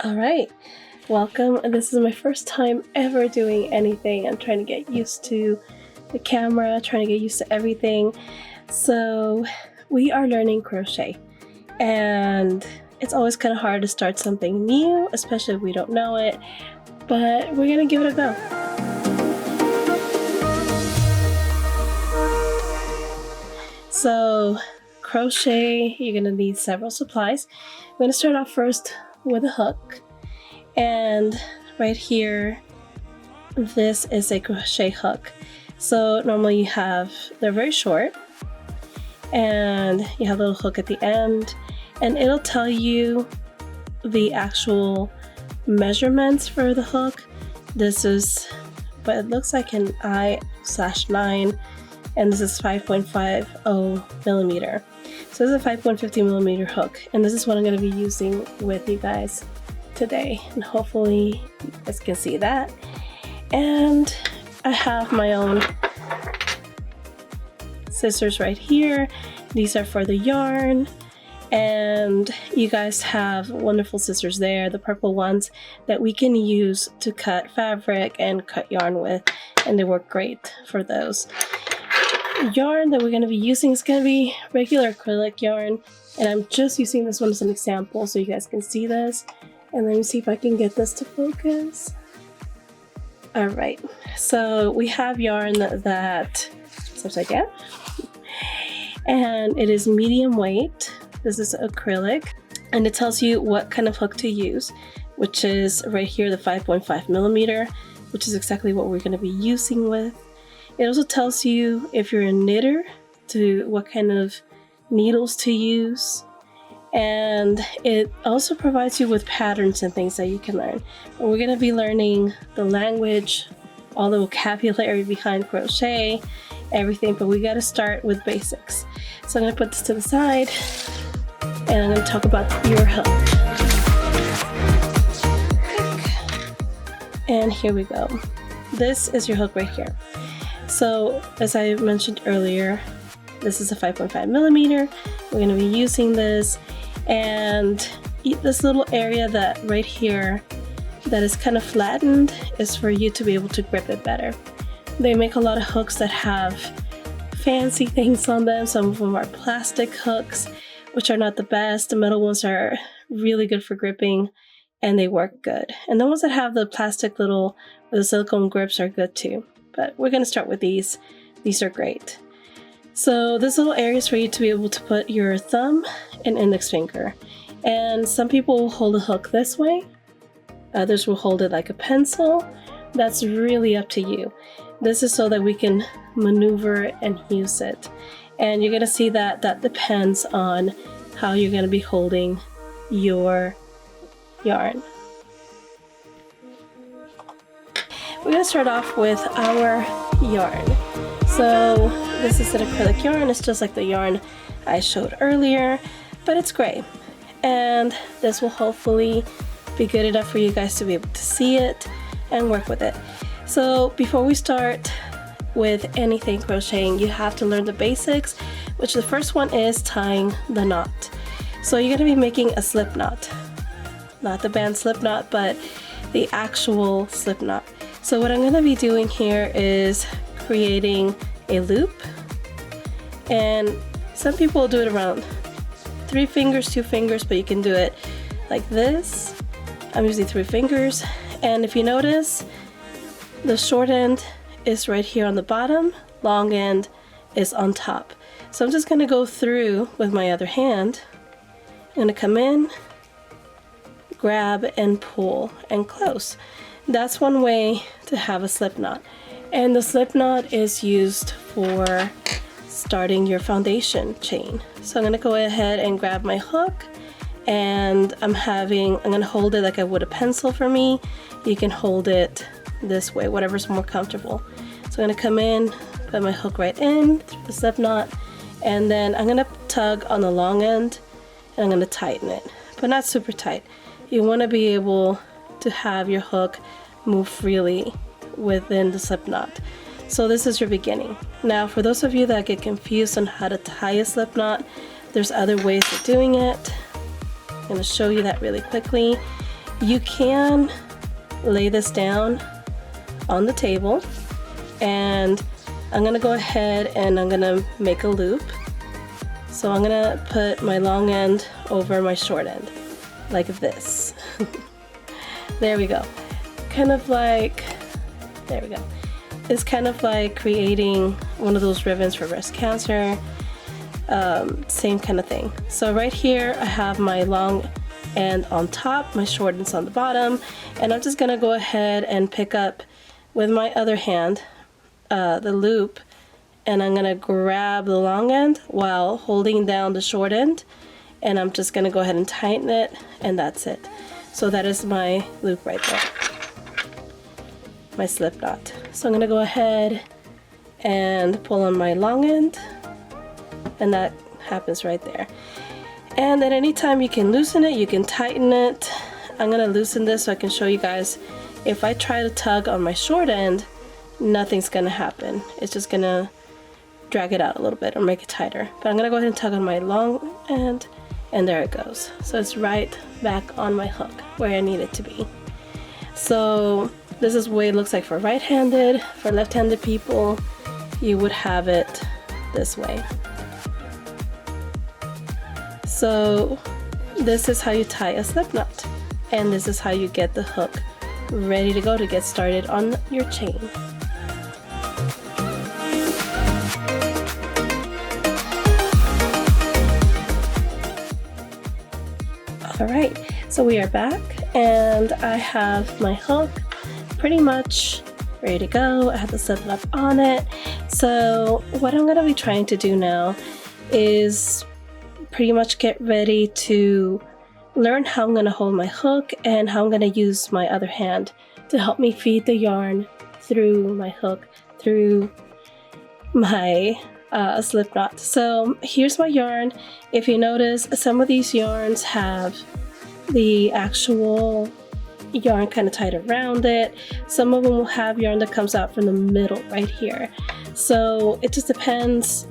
Alright, welcome. This is my first time ever doing anything. I'm trying to get used to the camera, trying to get used to everything. So we are learning crochet, and it's always kind of hard to start something new, especially if we don't know it, but we're gonna give it a go. So crochet, you're gonna need several supplies. I'm gonna start off first with a hook, and right here this is a crochet hook. So normally they're very short, and you have a little hook at the end, and it'll tell you the actual measurements for the hook. This is what it looks like an I/9, and this is 5.50 millimeter. So this is a 5.50 millimeter hook, and this is what I'm going to be using with you guys today, and hopefully you guys can see that. And I have my own scissors right here. These are for the yarn, and you guys have wonderful scissors there, the purple ones that we can use to cut fabric and cut yarn with, and they work great for those. Yarn that we're going to be using is going to be regular acrylic yarn, and I'm just using this one as an example so you guys can see this. And let me see if I can get this to focus. Alright, so we have yarn that's upside down, and it is medium weight. This is acrylic, and it tells you what kind of hook to use, which is right here, the 5.5 millimeter, which is exactly what we're going to be using with. It also tells you, if you're a knitter, what kind of needles to use, and it also provides you with patterns and things that you can learn. But we're going to be learning the language, all the vocabulary behind crochet, everything, but we got to start with basics. So I'm going to put this to the side, and I'm going to talk about your hook. And here we go. This is your hook right here. So as I mentioned earlier, this is a 5.5 millimeter. We're going to be using this, and this little area that right here that is kind of flattened is for you to be able to grip it better. They make a lot of hooks that have fancy things on them. Some of them are plastic hooks, which are not the best. The metal ones are really good for gripping, and they work good. And the ones that have the plastic little, or the silicone grips, are good too. But we're going to start with these. These are great. So this little area is for you to be able to put your thumb and index finger. And some people will hold a hook this way. Others will hold it like a pencil. That's really up to you. This is so that we can maneuver and use it. And you're going to see that depends on how you're going to be holding your yarn. We're going to start off with our yarn. So this is an acrylic yarn. It's just like the yarn I showed earlier, but it's gray. And this will hopefully be good enough for you guys to be able to see it and work with it. So before we start with anything crocheting, you have to learn the basics, which the first one is tying the knot. So you're going to be making a slip knot. Not the band slip knot, but the actual slip knot. So what I'm going to be doing here is creating a loop, and some people will do it around 3 fingers, 2 fingers, but you can do it like this. I'm using 3 fingers, and if you notice, the short end is right here on the bottom, long end is on top. So I'm just going to go through with my other hand. I'm going to come in, grab and pull and close. That's one way to have a slip knot. And the slip knot is used for starting your foundation chain. So I'm going to go ahead and grab my hook, and I'm going to hold it like I would a pencil for me. You can hold it this way, whatever's more comfortable. So I'm going to come in, put my hook right in through the slip knot, and then I'm going to tug on the long end, and I'm going to tighten it, but not super tight. You want to be able to have your hook move freely within the slip knot. So this is your beginning. Now for those of you that get confused on how to tie a slip knot, there's other ways of doing it. I'm going to show you that really quickly. You can lay this down on the table, and I'm gonna go ahead and I'm gonna make a loop. So I'm gonna put my long end over my short end, like this. There we go. Kind of like, there we go. It's kind of like creating one of those ribbons for breast cancer. Same kind of thing. So right here I have my long end on top, my short end's on the bottom, and I'm just gonna go ahead and pick up with my other hand the loop, and I'm gonna grab the long end while holding down the short end, and I'm just gonna go ahead and tighten it, and that's it. So that is my loop right there, my slip knot. So I'm gonna go ahead and pull on my long end, and that happens right there. And at any time you can loosen it, you can tighten it. I'm gonna loosen this so I can show you guys. If I try to tug on my short end, nothing's gonna happen. It's just gonna drag it out a little bit or make it tighter. But I'm gonna go ahead and tug on my long end, and there it goes. So it's right back on my hook where I need it to be. So this is the way it looks like for right-handed. For left-handed people, you would have it this way. So this is how you tie a slip knot, and this is how you get the hook ready to go to get started on your chain. Alright, so we are back, and I have my hook pretty much ready to go. I have the slip knot on it. So what I'm going to be trying to do now is pretty much get ready to learn how I'm going to hold my hook and how I'm going to use my other hand to help me feed the yarn through my hook, through my slip knot. So here's my yarn. If you notice, some of these yarns have the actual yarn kind of tied around it. Some of them will have yarn that comes out from the middle right here. So it just depends.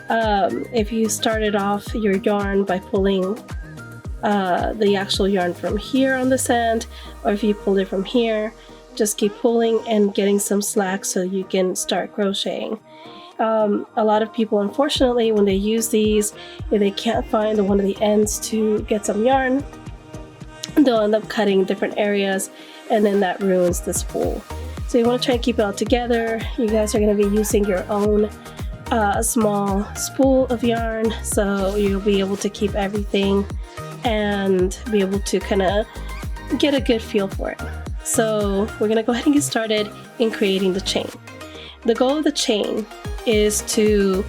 If you started off your yarn by pulling the actual yarn from here on this end, or if you pulled it from here, just keep pulling and getting some slack so you can start crocheting. A lot of people, unfortunately, when they use these, if they can't find one of the ends to get some yarn, they'll end up cutting different areas, and then that ruins the spool. So you want to try and keep it all together. You guys are going to be using your own small spool of yarn, so you'll be able to keep everything and be able to kind of get a good feel for it. So we're going to go ahead and get started in creating the chain. The goal of the chain is to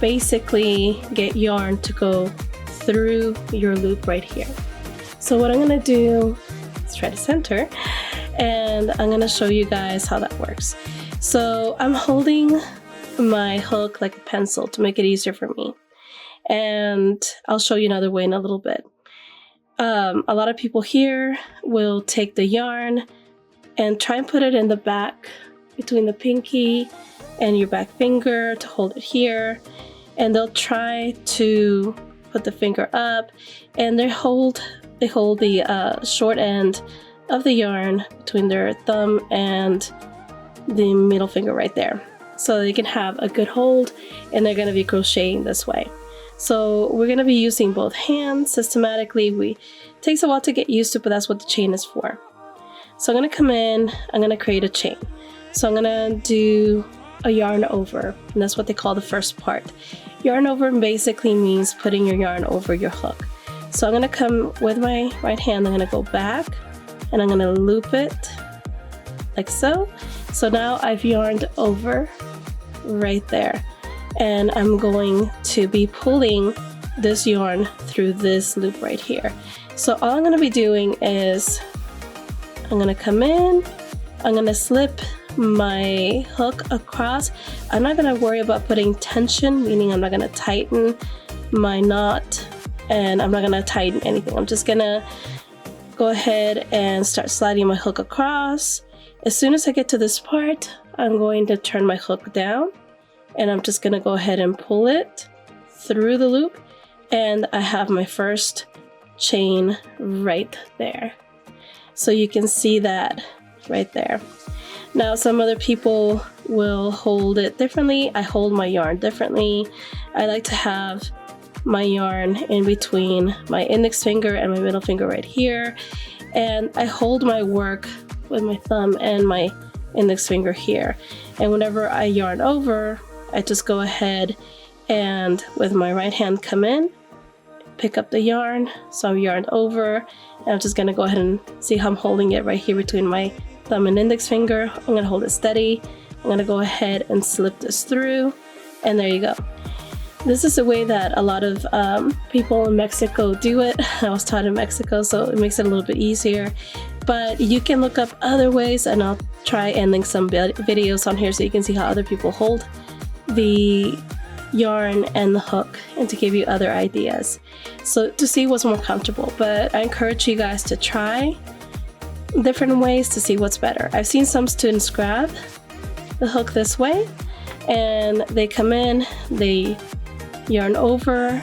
basically get yarn to go through your loop right here. So what I'm going to do is try to center, and I'm going to show you guys how that works. So I'm holding my hook like a pencil to make it easier for me, and I'll show you another way in a little bit. A lot of people here will take the yarn and try and put it in the back between the pinky and your back finger to hold it here, and they'll try to put the finger up, and they hold the short end of the yarn between their thumb and the middle finger right there, so they can have a good hold, and they're going to be crocheting this way. So we're going to be using both hands systematically. It takes a while to get used to, but that's what the chain is for. So I'm going to come in, I'm going to create a chain. So I'm going to do a yarn over, and that's what they call the first part. Yarn over basically means putting your yarn over your hook. So I'm going to come with my right hand, I'm going to go back, and I'm going to loop it like so. So now I've yarned over right there, and I'm going to be pulling this yarn through this loop right here. So all I'm going to be doing is I'm going to come in, I'm going to slip my hook across. I'm not going to worry about putting tension, meaning I'm not going to tighten my knot, and I'm not going to tighten anything. I'm just going to go ahead and start sliding my hook across. As soon as I get to this part, I'm going to turn my hook down, and I'm just going to go ahead and pull it through the loop, and I have my first chain right there. So you can see that right there. Now some other people will hold it differently. I hold my yarn differently. I like to have my yarn in between my index finger and my middle finger right here, and I hold my work with my thumb and my index finger here, and whenever I yarn over, I just go ahead and with my right hand come in, pick up the yarn, so I'm yarned over, and I'm just gonna go ahead and see how I'm holding it right here between my thumb and index finger. I'm gonna hold it steady. I'm gonna go ahead and slip this through, and there you go. This is the way that a lot of people in Mexico do it. I was taught in Mexico, so it makes it a little bit easier. But you can look up other ways, and I'll try and link some videos on here so you can see how other people hold the yarn and the hook, and to give you other ideas. So to see what's more comfortable. But I encourage you guys to try different ways to see what's better. I've seen some students grab the hook this way, and they come in, they yarn over,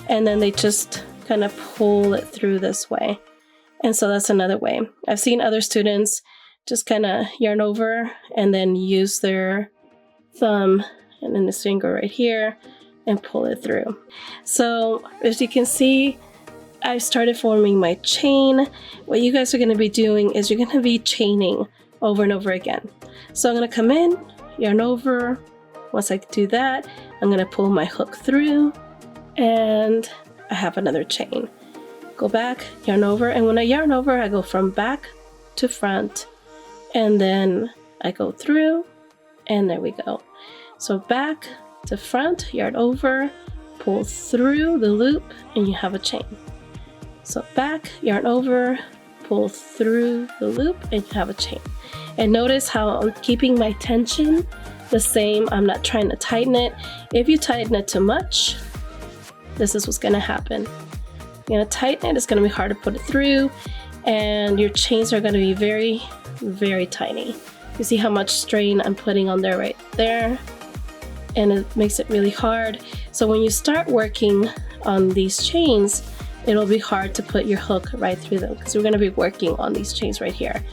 and then they just kind of pull it through this way. And so that's another way. I've seen other students just kind of yarn over and then use their thumb and then this finger right here and pull it through. So as you can see, I started forming my chain. What you guys are going to be doing is you're going to be chaining over and over again. So I'm going to come in, yarn over. Once I do that, I'm going to pull my hook through, and I have another chain. Go back, yarn over, and when I yarn over, I go from back to front, and then I go through, and there we go. So back to front, yarn over, pull through the loop, and you have a chain. So back, yarn over, pull through the loop, and you have a chain. And notice how I'm keeping my tension the same. I'm not trying to tighten it. If you tighten it too much, this is what's going to happen. You're going to tighten it, it's going to be hard to put it through, and your chains are going to be very, very tiny. You see how much strain I'm putting on there right there, and it makes it really hard. So when you start working on these chains, it'll be hard to put your hook right through them, because we're going to be working on these chains right here.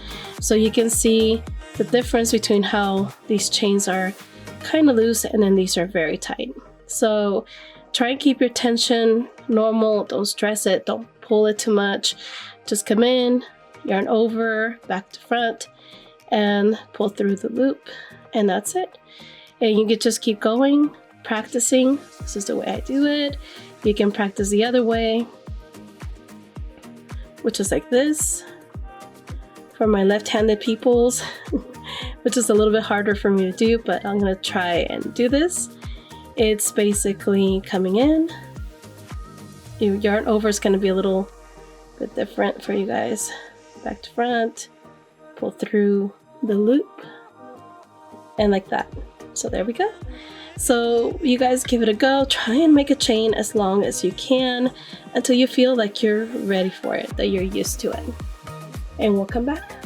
So you can see the difference between how these chains are kind of loose and then these are very tight. So try and keep your tension normal. Don't stress it. Don't pull it too much. Just come in, yarn over, back to front, and pull through the loop, and that's it. And you can just keep going, practicing. This is the way I do it. You can practice the other way, which is like this for my left-handed peoples, which is a little bit harder for me to do, but I'm gonna try and do this. It's basically coming in, your yarn over is gonna be a little bit different for you guys. Back to front, pull through the loop, and like that. So there we go. So you guys give it a go. Try and make a chain as long as you can until you feel like you're ready for it, that you're used to it. And we'll come back.